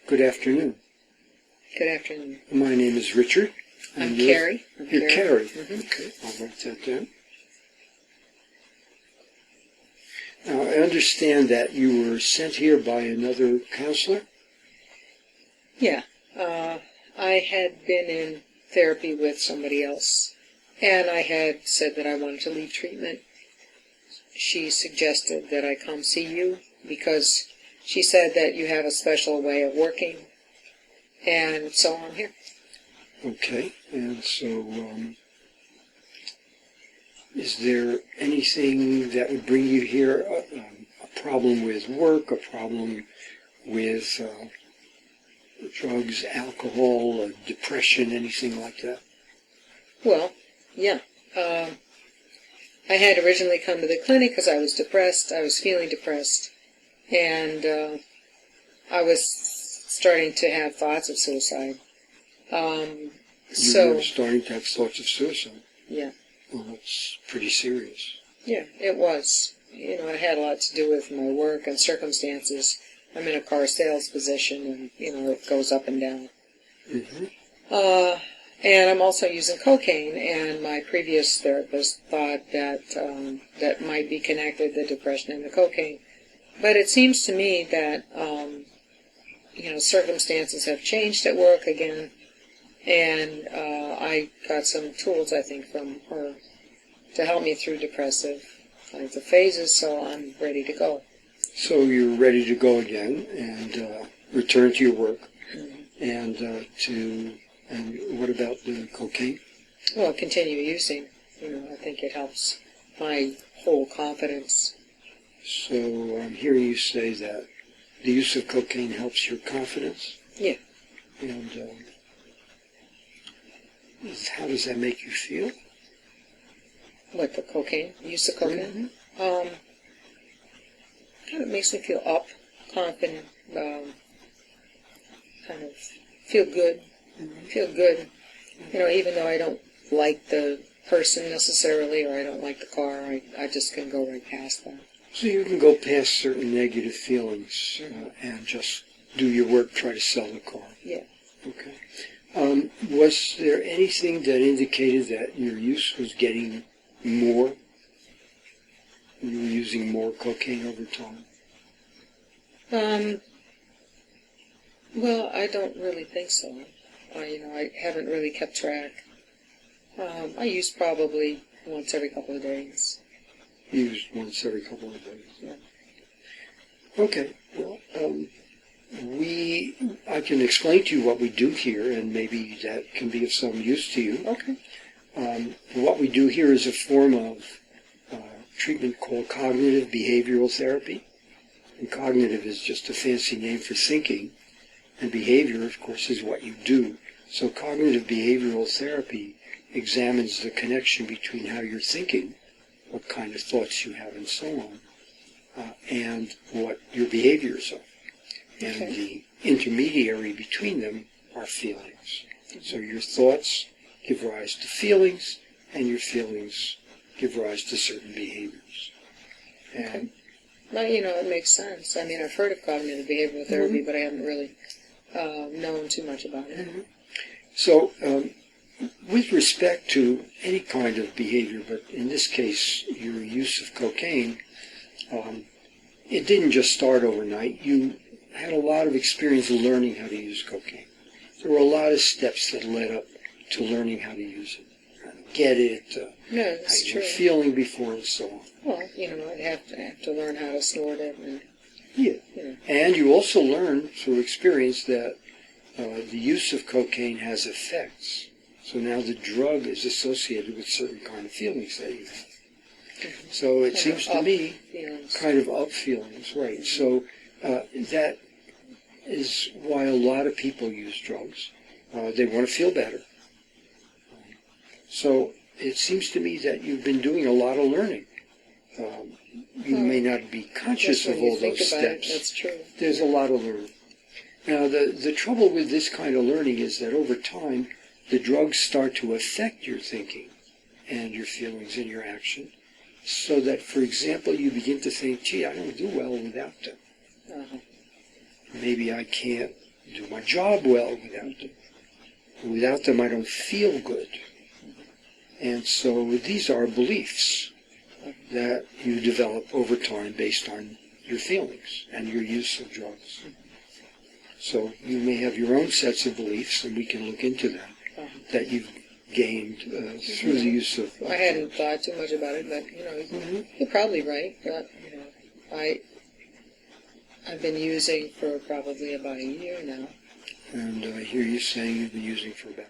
Good afternoon. Good afternoon. My name is Richard. I'm Carrie. You're Carrie. Mm-hmm. Okay, I'll write that down. Now, I understand that you were sent here by another counselor? Yeah. I had been in therapy with somebody else, and I had said that I wanted to leave treatment. She suggested that I come see you because she said that you have a special way of working, and so I'm here. Okay, and so is there anything that would bring you here? A problem with work, a problem with drugs, alcohol, depression, anything like that? Well, yeah. I had originally come to the clinic because I was depressed. I was feeling depressed, and I was starting to have thoughts of suicide. You were starting to have thoughts of suicide? Yeah. Well, that's pretty serious. Yeah, it was. You know, it had a lot to do with my work and circumstances. I'm in a car sales position, and, you know, it goes up and down. Mm-hmm. And I'm also using cocaine, and my previous therapist thought that that might be connected, the depression and the cocaine. But it seems to me that, you know, circumstances have changed at work again, and I got some tools, I think, from her to help me through depressive kinds of phases, so I'm ready to go. So you're ready to go again and return to your work, Mm-hmm. And what about the cocaine? Well, continue using. You know, I think it helps my whole confidence. So I'm hearing you say that the use of cocaine helps your confidence? Yeah. And how does that make you feel? What, the cocaine? Use of cocaine? Mm-hmm. Kind of makes me feel up, confident, kind of feel good. Mm-hmm. Feel good. You know, even though I don't like the person necessarily, or I don't like the car, I just can go right past that. So you can go past certain negative feelings and just do your work, try to sell the car. Yeah. Okay. Was there anything that indicated that your use was getting more? You were using more cocaine over time? Well, I don't really think so. You know, I haven't really kept track. I use probably once every couple of days. Used once every couple of days. Yeah. Okay. Well, I can explain to you what we do here, and maybe that can be of some use to you. Okay. What we do here is a form of treatment called cognitive behavioral therapy. And cognitive is just a fancy name for thinking, and behavior, of course, is what you do. So cognitive behavioral therapy examines the connection between how you're thinking, what kind of thoughts you have, and so on, and what your behaviors are. And Okay. the intermediary between them are feelings. So your thoughts give rise to feelings, and your feelings give rise to certain behaviors. And Okay. Well, you know, it makes sense. I mean, I've heard of cognitive behavioral therapy, but I haven't really known too much about it. Mm-hmm. So, with respect to any kind of behavior, but in this case, your use of cocaine, it didn't just start overnight. You had a lot of experience learning how to use cocaine. There were a lot of steps that led up to learning how to use it, how to get it, No, how that's you true. were feeling before, and so on. Well, you know, I'd have to learn how to snort it, and Yeah. you know. And you also learn through experience that the use of cocaine has effects. So now the drug is associated with certain kind of feelings that you have. Mm-hmm. So it Kind seems of to up me feelings. kind of up feelings, right? Mm-hmm. So that is why a lot of people use drugs. They want to feel better. So it seems to me that you've been doing a lot of learning. You may not be conscious of all those steps. That's true. There's a lot of learning. Now, the trouble with this kind of learning is that over time, the drugs start to affect your thinking and your feelings and your action, so that, for example, you begin to think, gee, I don't do well without them. Uh-huh. Maybe I can't do my job well without them. Without them, I don't feel good. And so these are beliefs that you develop over time based on your feelings and your use of drugs. So you may have your own sets of beliefs, and we can look into them, that you've gained through the use of I hadn't thought too much about it, but you're probably right. But I've been using for probably about a year now. And I hear you saying you've been using for about